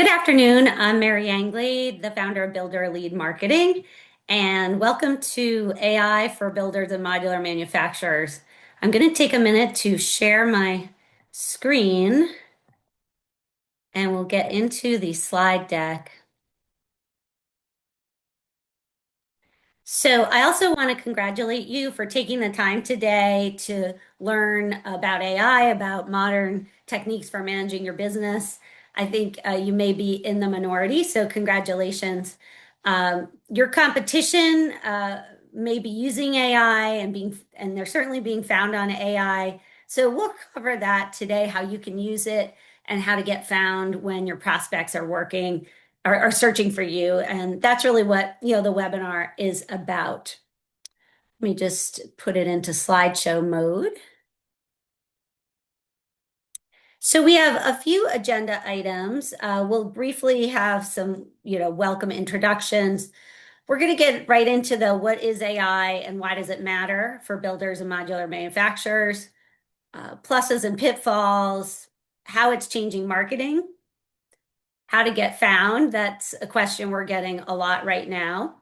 Good afternoon. I'm Mary Anglade, the founder of Builder Lead Marketing, and welcome to AI for builders and modular manufacturers. I'm going to take a minute to share my screen and we'll get into the slide deck. So I also want to congratulate you for taking the time today to learn about AI, about modern techniques for managing your business. I think you may be in the minority, so congratulations. Your competition may be using AI and they're certainly being found on AI. So we'll cover that today, how you can use it and how to get found when your prospects are working are searching for you. And that's really what, the webinar is about. Let me just put it into slideshow mode. So we have a few agenda items. We'll briefly have some, welcome introductions. We're going to get right into the what is AI and why does it matter for builders and modular manufacturers, pluses and pitfalls, how it's changing marketing, how to get found. That's a question we're getting a lot right now.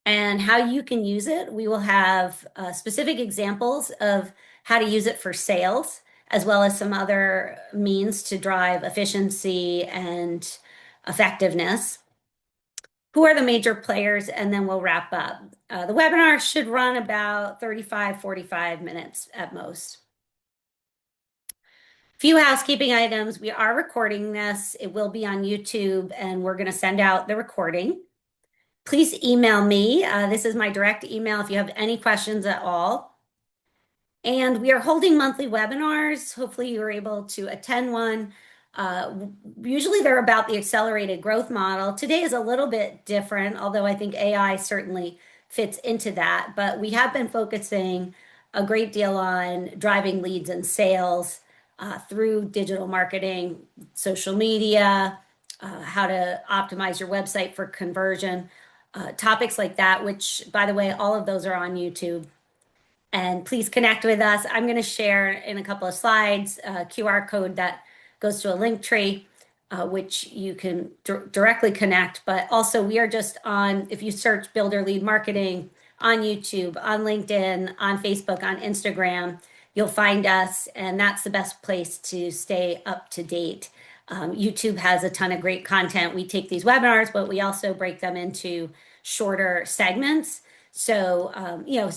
And how you can use it. We will have specific examples of how to use it for sales, as well as some other means to drive efficiency and effectiveness. Who are the major players? And then we'll wrap up. The webinar should run about 35, 45 minutes at most. Few housekeeping items. We are recording this. It will be on YouTube, and we're going to send out the recording. Please email me. This is my direct email if you have any questions at all. And we are holding monthly webinars. Hopefully you were able to attend one. Usually they're about the accelerated growth model. Today is a little bit different, although I think AI certainly fits into that. But we have been focusing a great deal on driving leads and sales through digital marketing, social media, how to optimize your website for conversion, topics like that, which, by the way, all of those are on YouTube. And please connect with us. I'm going to share in a couple of slides a QR code that goes to a link tree, which you can directly connect. But also we are just on, if you search Builder Lead Marketing on YouTube, on LinkedIn, on Facebook, on Instagram, you'll find us. And that's the best place to stay up to date. YouTube has a ton of great content. We take these webinars, but we also break them into shorter segments. So,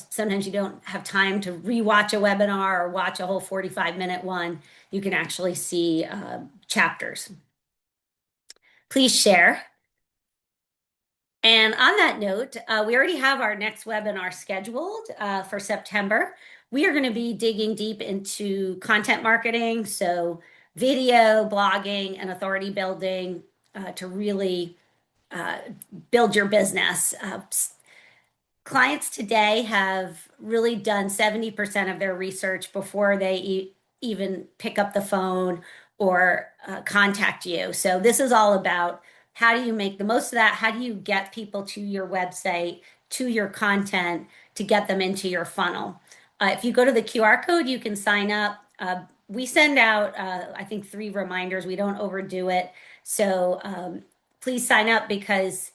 sometimes you don't have time to rewatch a webinar or watch a whole 45-minute one. You can actually see chapters. Please share. And on that note, we already have our next webinar scheduled for September. We are going to be digging deep into content marketing, so video, blogging, and authority building to really build your business. Clients today have really done 70% of their research before they even pick up the phone or contact you. So this is all about how do you make the most of that? How do you get people to your website, to your content, to get them into your funnel? If you go to the QR code, you can sign up. We send out, I think, 3 reminders. We don't overdo it. So please sign up because,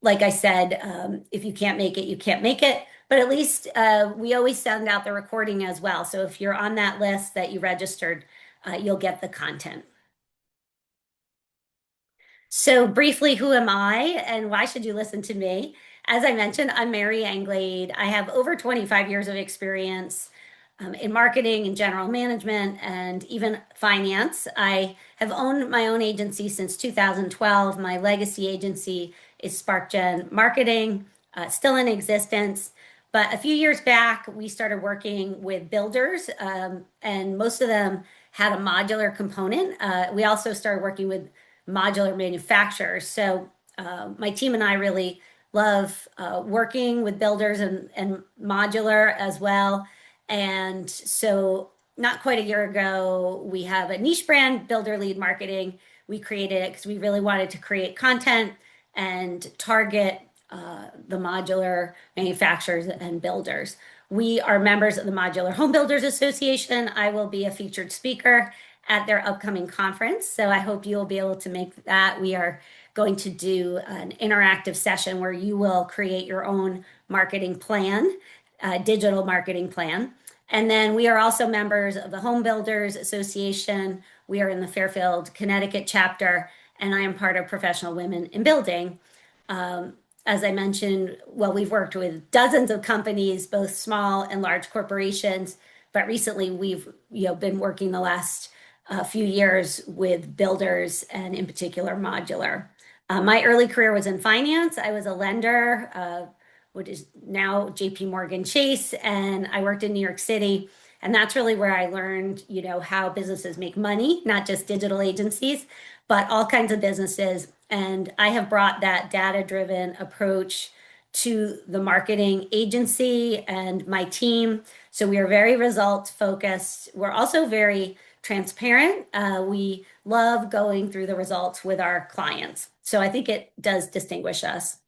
like I said, if you can't make it, you can't make it. But at least we always send out the recording as well. So if you're on that list that you registered, you'll get the content. So briefly, who am I and why should you listen to me? As I mentioned, I'm Mary Anglade. I have over 25 years of experience in marketing and general management and even finance. I have owned my own agency since 2012. My legacy agency is SparkGen Marketing, still in existence. But a few years back, we started working with builders, and most of them had a modular component. We also started working with modular manufacturers. So my team and I really love working with builders and modular as well. And so not quite a year ago, we have a niche brand, Builder Lead Marketing. We created it because we really wanted to create content and target the modular manufacturers and builders. We are members of the Modular Home Builders Association. I will be a featured speaker at their upcoming conference. So I hope you'll be able to make that. We are going to do an interactive session where you will create your own marketing plan, digital marketing plan. And then we are also members of the Home Builders Association. We are in the Fairfield, Connecticut chapter, and I am part of Professional Women in Building. As I mentioned, well, we've worked with dozens of companies, both small and large corporations, but recently we've been working the last few years with builders and in particular Modular. My early career was in finance. I was a lender, which is now JP Morgan Chase, and I worked in New York City. And that's really where I learned, how businesses make money, not just digital agencies, but all kinds of businesses. And I have brought that data-driven approach to the marketing agency and my team. So we are very results focused. We're also very transparent. We love going through the results with our clients. So I think it does distinguish us.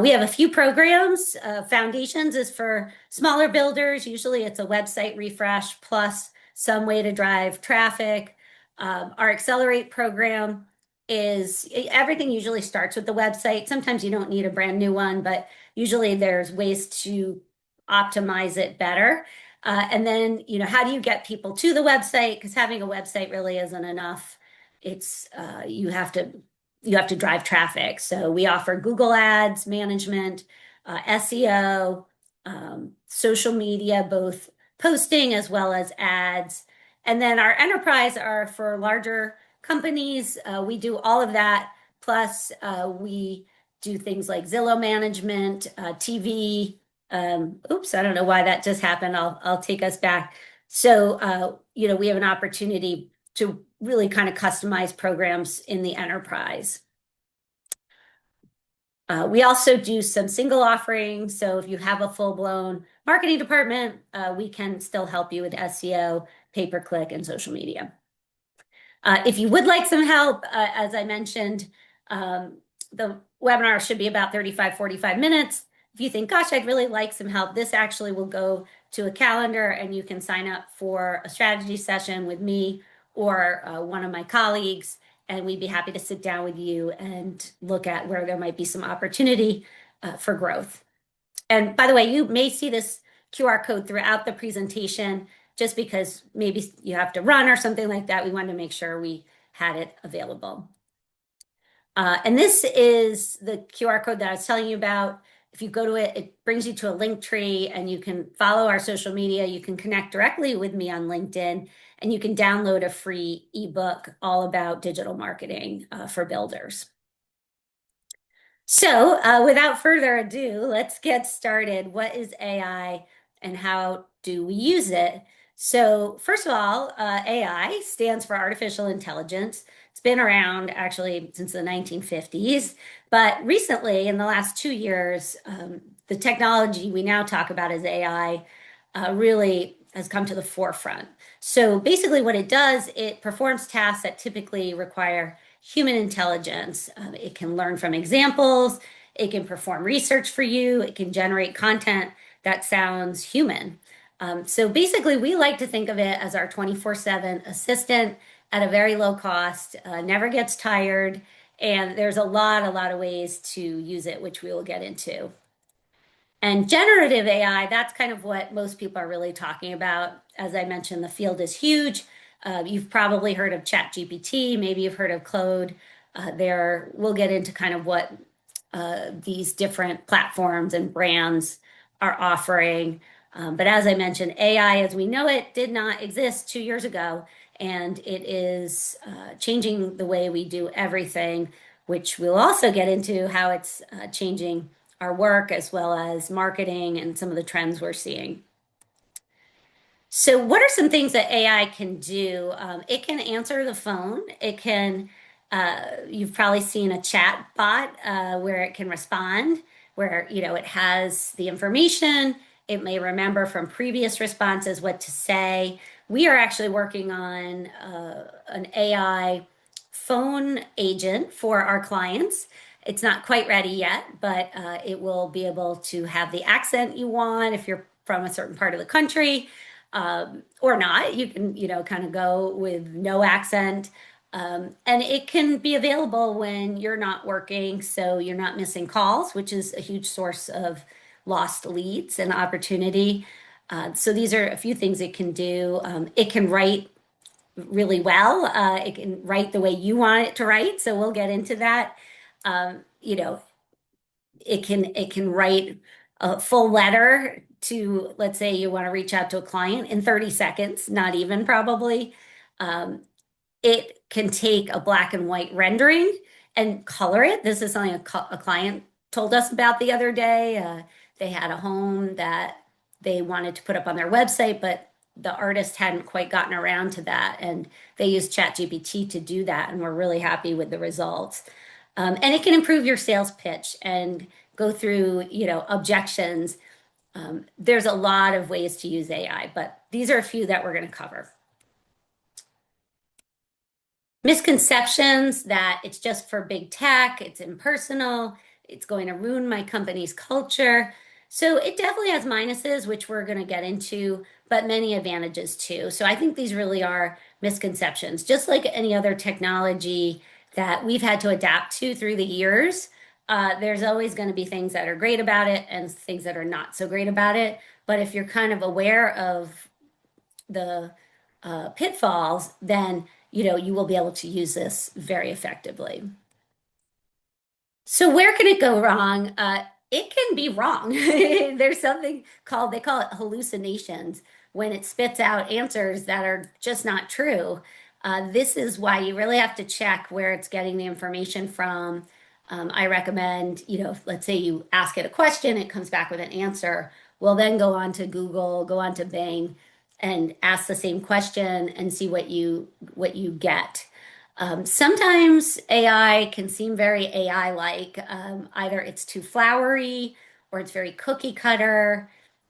We have a few programs. Foundations is for smaller builders. Usually it's a website refresh plus some way to drive traffic. Our Accelerate program is everything usually starts with the website. Sometimes you don't need a brand new one, but usually there's ways to optimize it better. And then, how do you get people to the website? Because having a website really isn't enough. It's you have to drive traffic. So we offer Google Ads management, SEO, social media, both posting as well as ads. And then our enterprise are for larger companies. We do all of that. Plus, we do things like Zillow management, TV. Oops, I don't know why that just happened. I'll take us back. So, we have an opportunity to really kind of customize programs in the enterprise. We also do some single offerings. So if you have a full-blown marketing department, we can still help you with SEO, pay-per-click, and social media. If you would like some help, as I mentioned, the webinar should be about 35, 45 minutes. If you think, gosh, I'd really like some help, this actually will go to a calendar and you can sign up for a strategy session with me or one of my colleagues, and we'd be happy to sit down with you and look at where there might be some opportunity for growth. And by the way, you may see this QR code throughout the presentation just because maybe you have to run or something like that. We wanted to make sure we had it available. And this is the QR code that I was telling you about. If you go to it, it brings you to a link tree and you can follow our social media. You can connect directly with me on LinkedIn and you can download a free ebook all about digital marketing for builders. So without further ado, let's get started. What is AI and how do we use it? So first of all, AI stands for artificial intelligence. It's been around actually since the 1950s, but recently in the last 2 years, the technology we now talk about as AI really has come to the forefront. So basically what it does, it performs tasks that typically require human intelligence. It can learn from examples, it can perform research for you, it can generate content that sounds human. So basically we like to think of it as our 24/7 assistant at a very low cost, never gets tired, and there's a lot of ways to use it, which we will get into. And generative AI, that's kind of what most people are really talking about. As I mentioned, the field is huge. You've probably heard of ChatGPT, maybe you've heard of Claude. We'll get into kind of what these different platforms and brands are offering. But as I mentioned, AI as we know it did not exist 2 years ago, and it is changing the way we do everything, which we'll also get into how it's changing our work as well as marketing and some of the trends we're seeing. So what are some things that AI can do? It can answer the phone. It can, you've probably seen a chat bot where it can respond, where, it has the information. It may remember from previous responses what to say. We are actually working on an AI phone agent for our clients. It's not quite ready yet, but it will be able to have the accent you want if you're from a certain part of the country. or not. You can, kind of go with no accent. And it can be available when you're not working, so you're not missing calls, which is a huge source of lost leads and opportunity. So these are a few things it can do. It can write really well. It can write the way you want it to write. So we'll get into that. Um, you know, it can write a full letter to, let's say you want to reach out to a client in 30 seconds, not even probably. Um, it can take a black and white rendering and color it. This is something a client told us about the other day. They had a home that they wanted to put up on their website, but the artist hadn't quite gotten around to that. And they used ChatGPT to do that. And we're really happy with the results. And it can improve your sales pitch and go through, objections. There's a lot of ways to use AI, but these are a few that we're going to cover. Misconceptions that it's just for big tech, it's impersonal, it's going to ruin my company's culture. So it definitely has minuses, which we're going to get into, but many advantages too. So I think these really are misconceptions, just like any other technology that we've had to adapt to through the years. There's always going to be things that are great about it and things that are not so great about it. But if you're kind of aware of the pitfalls, then you will be able to use this very effectively. So where can it go wrong? It can be wrong. There's something called, they call it hallucinations, when it spits out answers that are just not true. This is why you really have to check where it's getting the information from. I recommend, let's say you ask it a question, it comes back with an answer. Well, then go on to Google, go on to Bing, and ask the same question and see what you get. Sometimes AI can seem very AI-like. Either it's too flowery or it's very cookie cutter.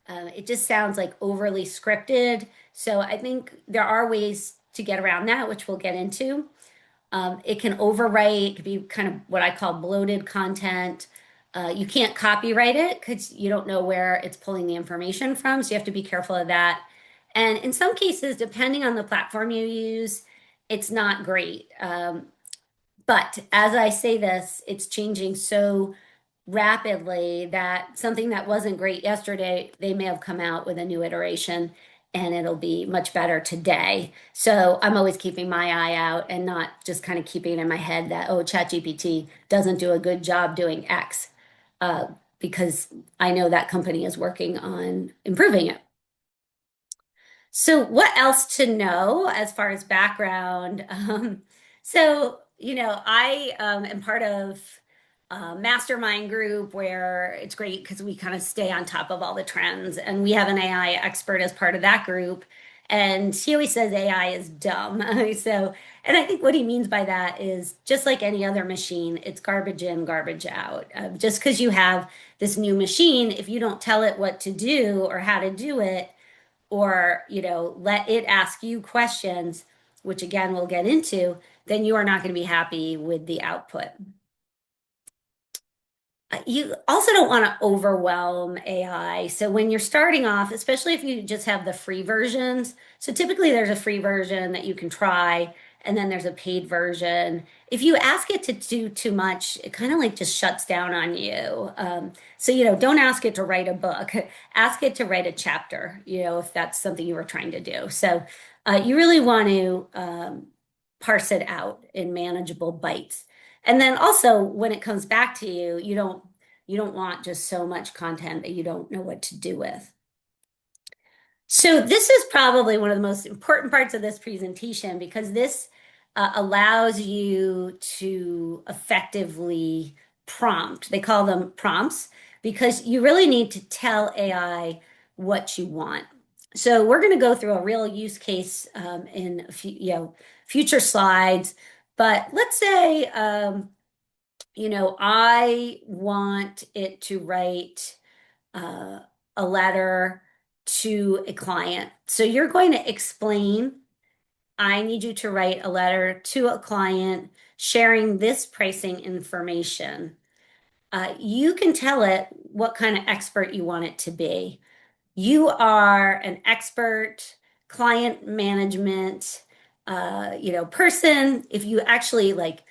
It just sounds like overly scripted. So I think there are ways to get around that, which we'll get into. It can overwrite, it could be kind of what I call bloated content. You can't copyright it because you don't know where it's pulling the information from. So you have to be careful of that. And in some cases, depending on the platform you use, it's not great. But as I say this, it's changing so rapidly that something that wasn't great yesterday, they may have come out with a new iteration and it'll be much better today. So I'm always keeping my eye out and not just kind of keeping in my head that, oh, ChatGPT doesn't do a good job doing X, because I know that company is working on improving it. So, what else to know as far as background? I am part of a mastermind group where it's great because we kind of stay on top of all the trends, and we have an AI expert as part of that group. And he always says AI is dumb. And I think what he means by that is just like any other machine, it's garbage in, garbage out. Just because you have this new machine, if you don't tell it what to do or how to do it, or let it ask you questions, which again we'll get into, then you are not going to be happy with the output. You also don't want to overwhelm AI. So when you're starting off, especially if you just have the free versions, so typically there's a free version that you can try, and then there's a paid version. If you ask it to do too much, it kind of like just shuts down on you. So don't ask it to write a book. Ask it to write a chapter, if that's something you were trying to do. So you really want to parse it out in manageable bites. And then also when it comes back to you, you don't want just so much content that you don't know what to do with. So this is probably one of the most important parts of this presentation because this allows you to effectively prompt. They call them prompts because you really need to tell AI what you want. So we're going to go through a real use case in a few, future slides. But let's say, I want it to write a letter to a client. So you're going to explain, I need you to write a letter to a client sharing this pricing information. You can tell it what kind of expert you want it to be. you are an expert client management, person. If you actually like,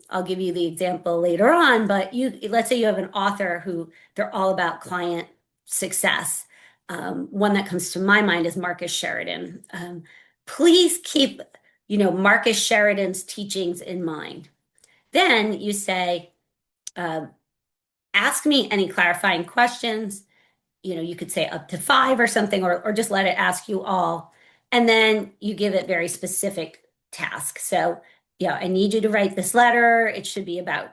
I'll give you the example later on, but let's say you have an author who they're all about client success. One that comes to my mind is Marcus Sheridan. Please keep, Marcus Sheridan's teachings in mind. Then you say, uh, ask me any clarifying questions. You could say up to five or something, or just let it ask you all. And then you give it very specific tasks. So, I need you to write this letter. It should be about,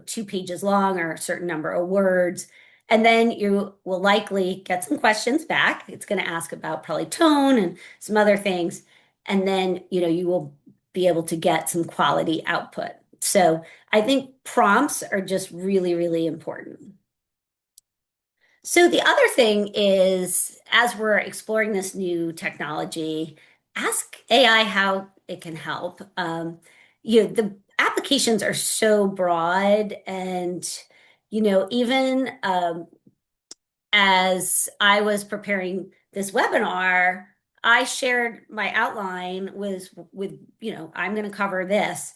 2 pages long or a certain number of words. And then you will likely get some questions back. It's going to ask about probably tone and some other things. And then, you will be able to get some quality output. So I think prompts are just really, really important. So the other thing is, as we're exploring this new technology, ask AI how it can help. The applications are so broad, and even as I was preparing this webinar, I shared my outline with I'm going to cover this.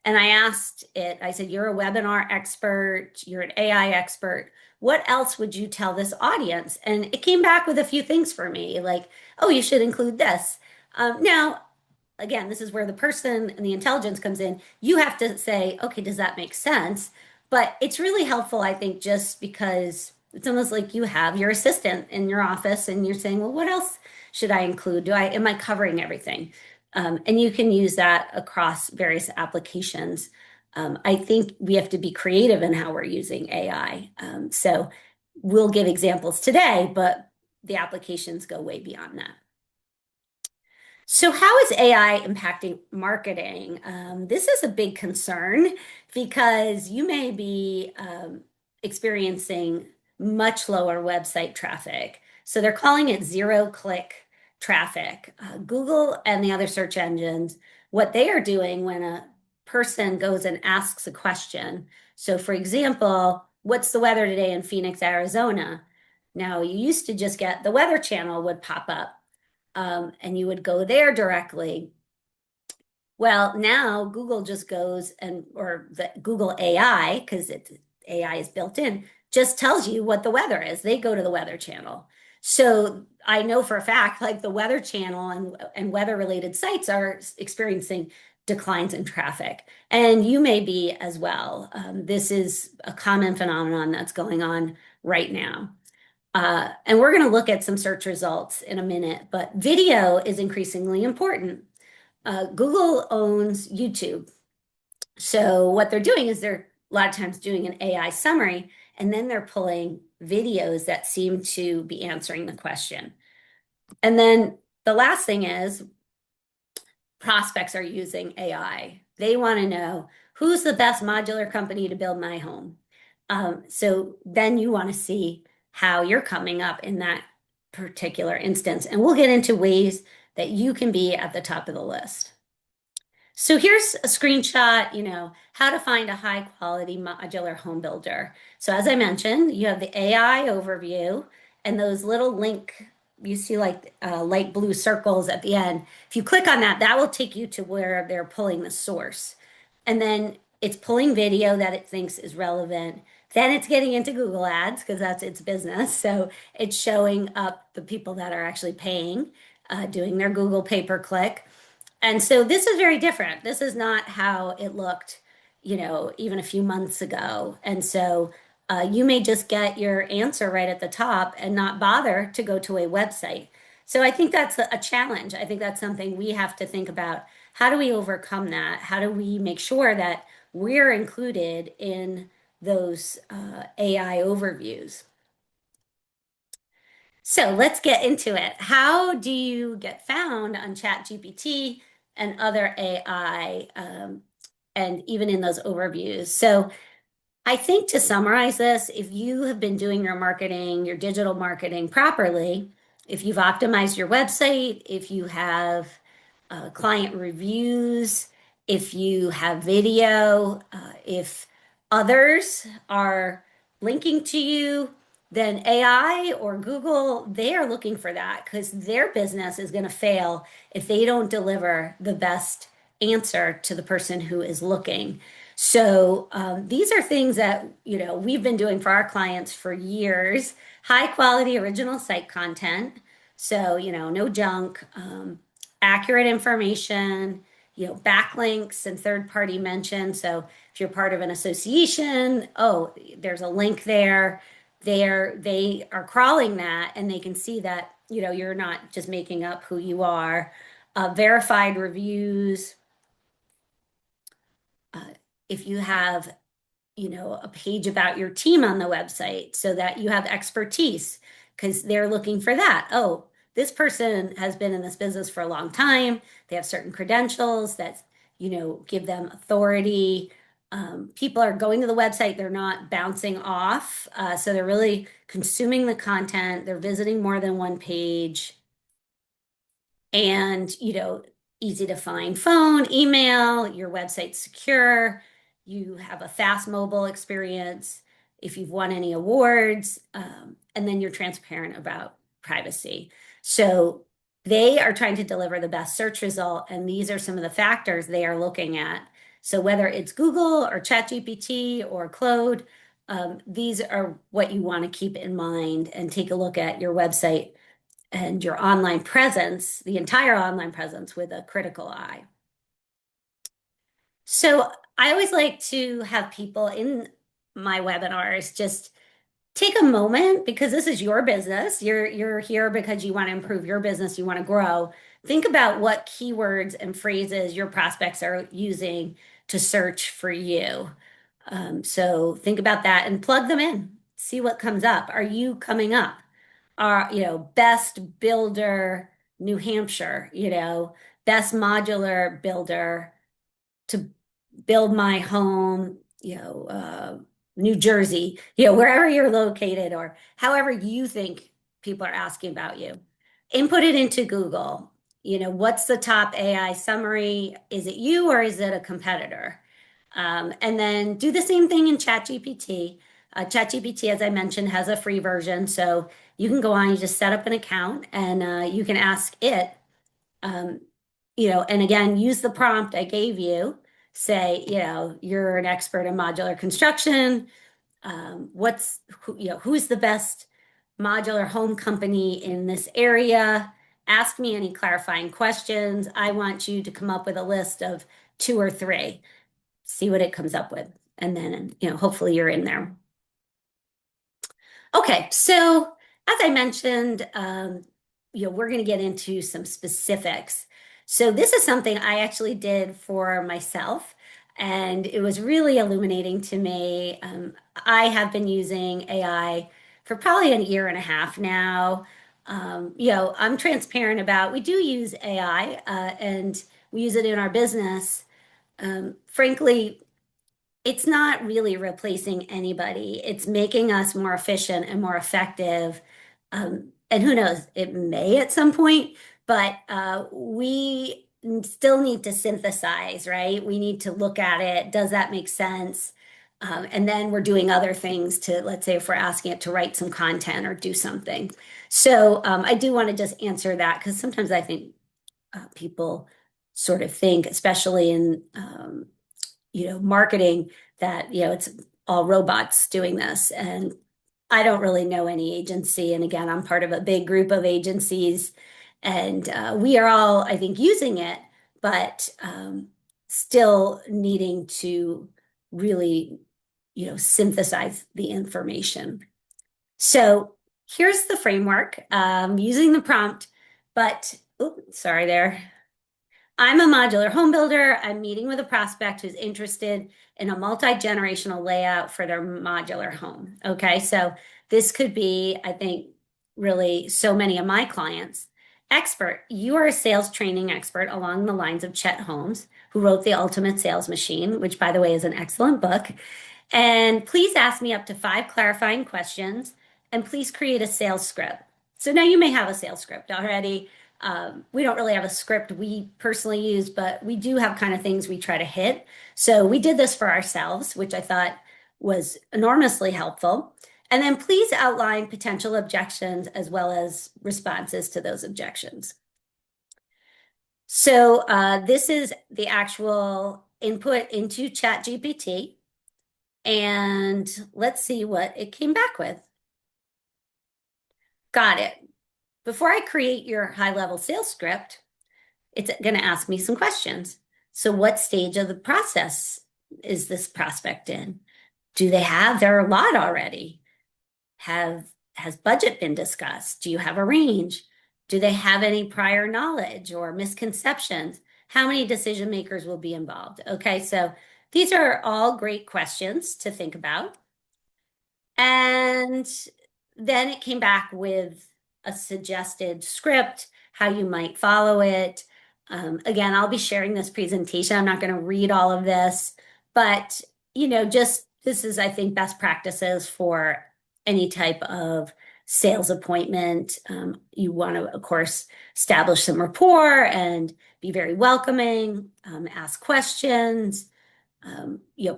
And I asked it, I said, you're a webinar expert, you're an AI expert. What else would you tell this audience? And it came back with a few things for me, like, oh, you should include this. Now, again, this is where the person and the intelligence comes in. You have to say, okay, does that make sense? But it's really helpful, I think, just because it's almost like you have your assistant in your office and you're saying, well, what else should I include? Am I covering everything? And you can use that across various applications. I think we have to be creative in how we're using AI. So we'll give examples today, but the applications go way beyond that. So, how is AI impacting marketing? This is a big concern because you may be experiencing much lower website traffic. So, they're calling it zero-click traffic. Google and the other search engines, what they are doing when a person goes and asks a question. So, for example, what's the weather today in Phoenix, Arizona? Now, you used to just get the Weather Channel would pop up, and you would go there directly. Well, now Google just goes or the Google AI, because AI is built in, just tells you what the weather is. They go to the Weather Channel. So I know for a fact, like the Weather Channel and weather related sites are experiencing declines in traffic. And you may be as well. This is a common phenomenon that's going on right now. And we're going to look at some search results in a minute, but video is increasingly important. Google owns YouTube. So what they're doing is they're a lot of times doing an AI summary, and then they're pulling videos that seem to be answering the question. And then the last thing is prospects are using AI. They want to know who's the best modular company to build my home. So then you want to see how you're coming up in that particular instance. And we'll get into ways that you can be at the top of the list. So here's a screenshot, how to find a high quality modular home builder. So as I mentioned, you have the AI overview and those little link, you see like light blue circles at the end. If you click on that, that will take you to where they're pulling the source. And then it's pulling video that it thinks is relevant. Then it's getting into Google Ads because that's its business. So it's showing up the people that are actually paying, doing their Google pay-per-click. And so this is very different. This is not how it looked, even a few months ago. And so you may just get your answer right at the top and not bother to go to a website. So I think that's a challenge. I think that's something we have to think about. How do we overcome that? How do we make sure that we're included in those AI overviews? So let's get into it. How do you get found on ChatGPT and other AI, and even in those overviews? So I think to summarize this, if you have been doing your marketing, your digital marketing properly, if you've optimized your website, if you have client reviews, if you have video, if others are linking to you, then AI or Google, they are looking for that because their business is going to fail if they don't deliver the best answer to the person who is looking. So these are things that, we've been doing for our clients for years. High quality original site content. So, no junk, accurate information, backlinks and third party mention. So if you're part of an association, oh, there's a link there. They are crawling that and they can see that, you're not just making up who you are. Verified reviews. Uh, if you have a page about your team on the website so that you have expertise because they're looking for that. Oh, this person has been in this business for a long time. They have certain credentials that, give them authority. People are going to the website, they're not bouncing off. So they're really consuming the content, they're visiting more than one page. And, easy to find phone, email, your website's secure, you have a fast mobile experience, if you've won any awards, and then you're transparent about privacy. So they are trying to deliver the best search result, and these are some of the factors they are looking at. So whether it's Google or ChatGPT or Claude, these are what you want to keep in mind and take a look at your website and your online presence, the entire online presence, with a critical eye. So I always like to have people in my webinars just take a moment because this is your business. You're here because you want to improve your business, you want to grow. Think about what keywords and phrases your prospects are using to search for you. So think about that and plug them in. See what comes up. Are you coming up? Best builder, New Hampshire, best modular builder to build my home, New Jersey, wherever you're located or however you think people are asking about you. Input it into Google. What's the top AI summary? Is it you or is it a competitor? And then do the same thing in ChatGPT. ChatGPT, as I mentioned, has a free version. So you can go on, you just set up an account and you can ask it, and again, use the prompt I gave you. Say, you're an expert in modular construction. Who's the best modular home company in this area? Ask me any clarifying questions. I want you to come up with a list of 2 or 3. See what it comes up with. And then, hopefully you're in there. Okay, so as I mentioned, we're going to get into some specifics. So this is something I actually did for myself, and it was really illuminating to me. I have been using AI for probably a year and a half now. I'm transparent about we do use AI, and we use it in our business. Frankly, it's not really replacing anybody. It's making us more efficient and more effective. And who knows, it may at some point, but we still need to synthesize, right? We need to look at it. Does that make sense? And then we're doing other things to, let's say, if we're asking it to write some content or do something. So I do want to just answer that because sometimes I think people sort of think, especially in marketing, that it's all robots doing this. And I don't really know any agency. And again, I'm part of a big group of agencies, and we are all, I think, using it, but still needing to really, synthesize the information. So here's the framework, using the prompt, but, sorry there. I'm a modular home builder. I'm meeting with a prospect who's interested in a multi-generational layout for their modular home. Okay, so this could be, I think, really so many of my clients. Expert, you are a sales training expert along the lines of Chet Holmes, who wrote The Ultimate Sales Machine, which, by the way, is an excellent book. And please ask me up to 5 clarifying questions, and please create a sales script. So now you may have a sales script already. We don't really have a script we personally use, but we do have kind of things we try to hit. So we did this for ourselves, which I thought was enormously helpful. And then please outline potential objections as well as responses to those objections. So this is the actual input into ChatGPT. And let's see what it came back with. Got it. Before I create your high-level sales script, it's going to ask me some questions. So what stage of the process is this prospect in? Do they have their lot already? Has budget been discussed? Do you have a range? Do they have any prior knowledge or misconceptions? How many decision makers will be involved? Okay, so these are all great questions to think about. And then it came back with a suggested script, how you might follow it. Again, I'll be sharing this presentation. I'm not going to read all of this, but just this is, I think, best practices for any type of sales appointment. You want to, of course, establish some rapport and be very welcoming, ask questions,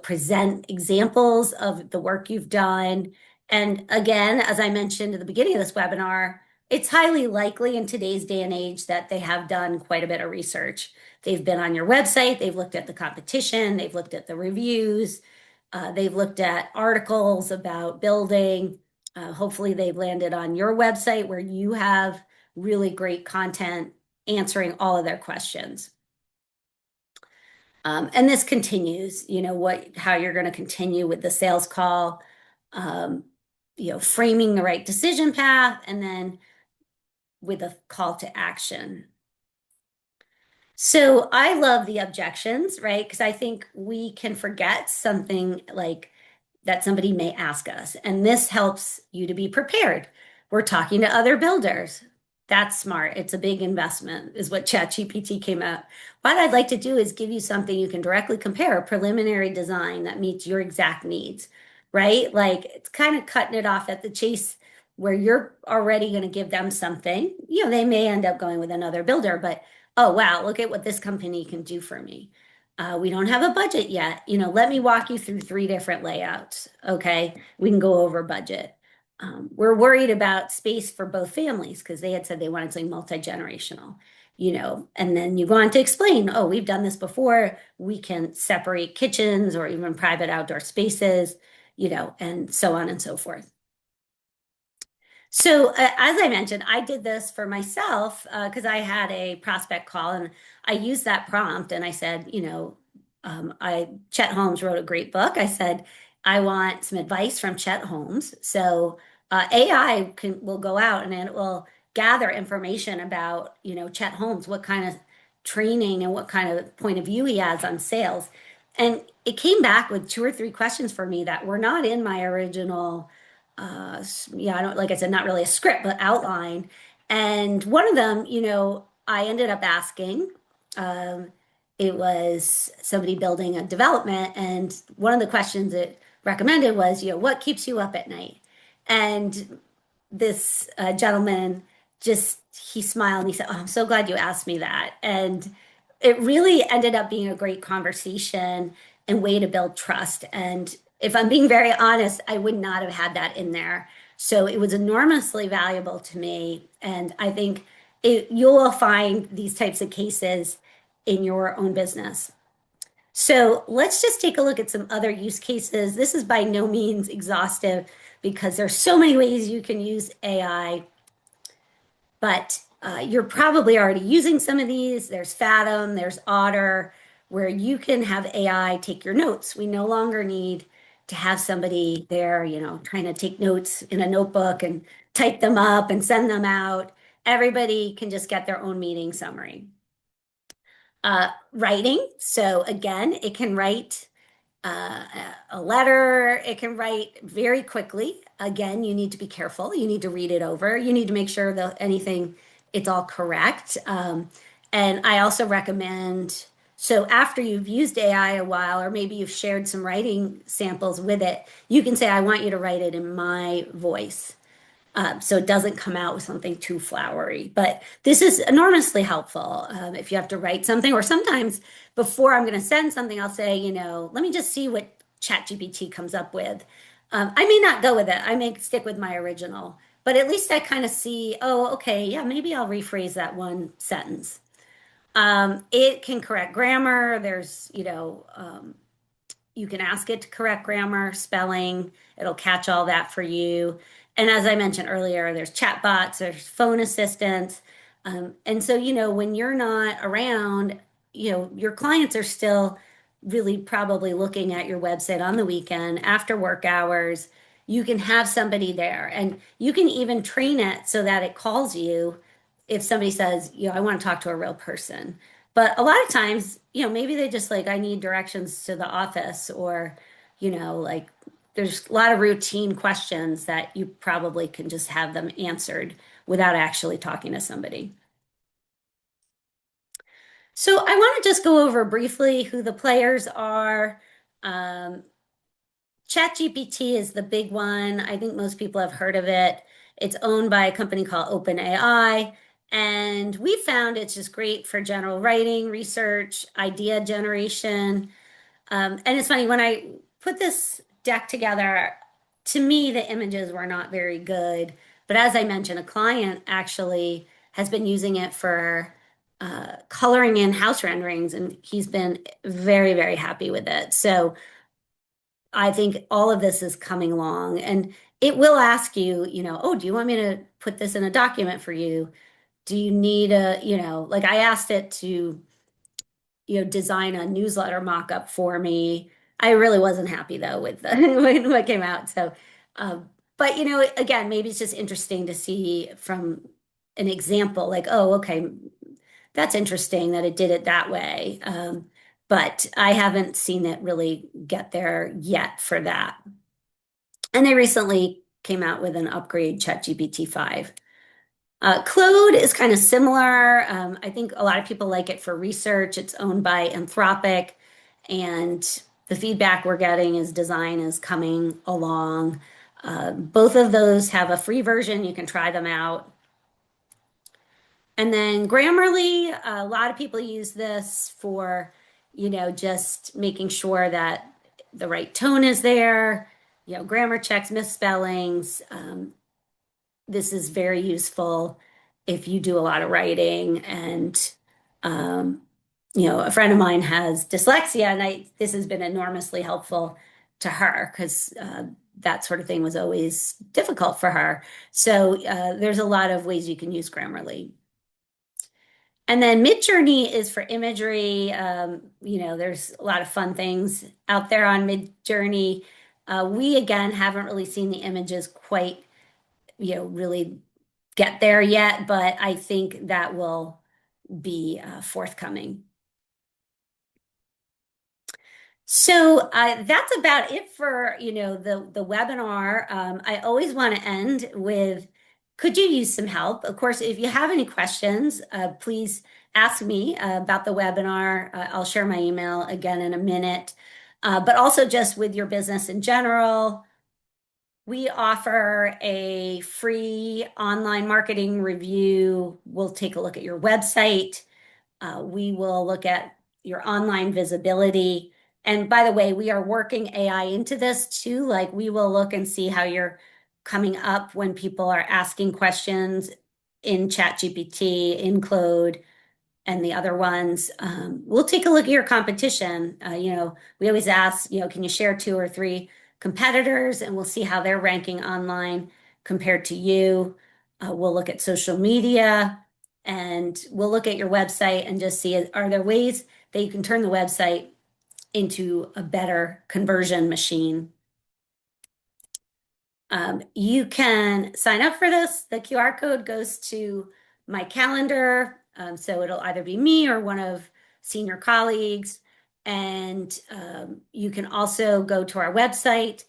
present examples of the work you've done. And again, as I mentioned at the beginning of this webinar, it's highly likely in today's day and age that they have done quite a bit of research. They've been on your website, they've looked at the competition, they've looked at the reviews, they've looked at articles about building. Hopefully they've landed on your website where you have really great content answering all of their questions. And this continues, how you're going to continue with the sales call, framing the right decision path, and then with a call to action. So I love the objections, right? Because I think we can forget something like that somebody may ask us, and this helps you to be prepared. We're talking to other builders. That's smart. It's a big investment, is what ChatGPT came out. What I'd like to do is give you something you can directly compare, a preliminary design that meets your exact needs, right? Like it's kind of cutting it off at the chase where you're already going to give them something. They may end up going with another builder, but oh, wow, look at what this company can do for me. We don't have a budget yet. Let me walk you through 3 different layouts. Okay, we can go over budget. We're worried about space for both families because they had said they wanted something multi-generational, and then you go on to explain, oh, we've done this before. We can separate kitchens or even private outdoor spaces, and so on and so forth. So as I mentioned, I did this for myself because I had a prospect call and I used that prompt and I said, Chet Holmes wrote a great book. I said, I want some advice from Chet Holmes. So AI will go out and it will gather information about, Chet Holmes, what kind of training and what kind of point of view he has on sales. And it came back with 2 or 3 questions for me that were not in my original I don't, like I said, not really a script, but outline. And one of them, I ended up asking, it was somebody building a development. And one of the questions it recommended was, what keeps you up at night? And this gentleman he smiled and he said, oh, I'm so glad you asked me that. And it really ended up being a great conversation and way to build trust. And if I'm being very honest, I would not have had that in there. So it was enormously valuable to me. And I think you will find these types of cases in your own business. So let's just take a look at some other use cases. This is by no means exhaustive because there's so many ways you can use AI, but you're probably already using some of these. There's Fathom, there's Otter, where you can have AI take your notes. We no longer need to have somebody there, trying to take notes in a notebook and type them up and send them out. Everybody can just get their own meeting summary. Writing. So again, it can write a letter. It can write very quickly. Again, you need to be careful. You need to read it over. You need to make sure that it's all correct. And I also recommend, so after you've used AI a while, or maybe you've shared some writing samples with it, you can say, I want you to write it in my voice. So it doesn't come out with something too flowery. But this is enormously helpful if you have to write something, or sometimes before I'm going to send something, I'll say, let me just see what ChatGPT comes up with. I may not go with it. I may stick with my original, but at least I kind of see, oh, okay, yeah, maybe I'll rephrase that one sentence. It can correct grammar. You can ask it to correct grammar, spelling. It'll catch all that for you. And as I mentioned earlier, there's chatbots, there's phone assistants. And so, when you're not around, your clients are still really probably looking at your website on the weekend, after work hours. You can have somebody there and you can even train it so that it calls you if somebody says, I want to talk to a real person. But a lot of times, maybe they just like, I need directions to the office, or, like there's a lot of routine questions that you probably can just have them answered without actually talking to somebody. So I want to just go over briefly who the players are. Um, ChatGPT is the big one. I think most people have heard of it. It's owned by a company called OpenAI. And we found it's just great for general writing, research, idea generation. And it's funny, when I put this deck together, to me, the images were not very good. But as I mentioned, a client actually has been using it for coloring in house renderings, and he's been very, very happy with it. So I think all of this is coming along, and it will ask you, oh, do you want me to put this in a document for you? Do you need like I asked it to, design a newsletter mock-up for me. I really wasn't happy though with what came out. So, but again, maybe it's just interesting to see from an example, like, oh, okay, that's interesting that it did it that way. But I haven't seen it really get there yet for that. And they recently came out with an upgrade, ChatGPT 5. Claude is kind of similar. I think a lot of people like it for research. It's owned by Anthropic, and the feedback we're getting is design is coming along. Both of those have a free version. You can try them out. And then Grammarly, a lot of people use this for, just making sure that the right tone is there, grammar checks, misspellings. This is very useful if you do a lot of writing. And um, a friend of mine has dyslexia, and this has been enormously helpful to her because that sort of thing was always difficult for her. So there's a lot of ways you can use Grammarly. And then Midjourney is for imagery. There's a lot of fun things out there on Midjourney. We again haven't really seen the images quite, really get there yet, but I think that will be forthcoming. So that's about it for the webinar. I always want to end with, could you use some help? Of course, if you have any questions, please ask me about the webinar. I'll share my email again in a minute. But also just with your business in general, we offer a free online marketing review. We'll take a look at your website. We will look at your online visibility. And by the way, we are working AI into this too. Like we will look and see how you're coming up when people are asking questions in ChatGPT, in Claude, and the other ones. We'll take a look at your competition. We always ask, can you share two or three competitors, and we'll see how they're ranking online compared to you. We'll look at social media, and we'll look at your website and just see, are there ways that you can turn the website into a better conversion machine. You can sign up for this. The QR code goes to my calendar. So it'll either be me or one of senior colleagues. And you can also go to our website,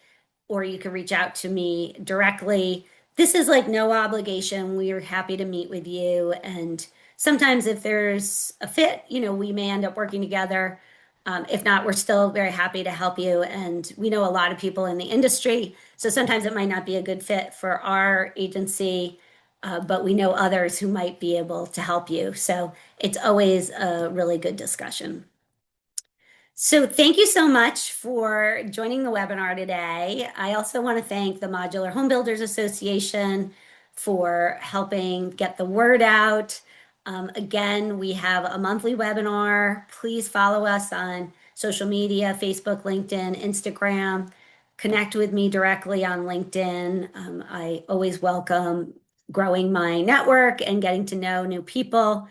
or you can reach out to me directly. This is like no obligation. We are happy to meet with you. And sometimes if there's a fit, we may end up working together. If not, we're still very happy to help you. And we know a lot of people in the industry. So sometimes it might not be a good fit for our agency, but we know others who might be able to help you. So it's always a really good discussion. So thank you so much for joining the webinar today. I also want to thank the Modular Home Builders Association for helping get the word out. Again, we have a monthly webinar. Please follow us on social media, Facebook, LinkedIn, Instagram. Connect with me directly on LinkedIn. I always welcome growing my network and getting to know new people.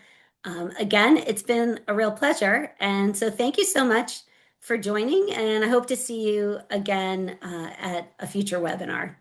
Again, it's been a real pleasure. And so thank you so much for joining. And I hope to see you again at a future webinar.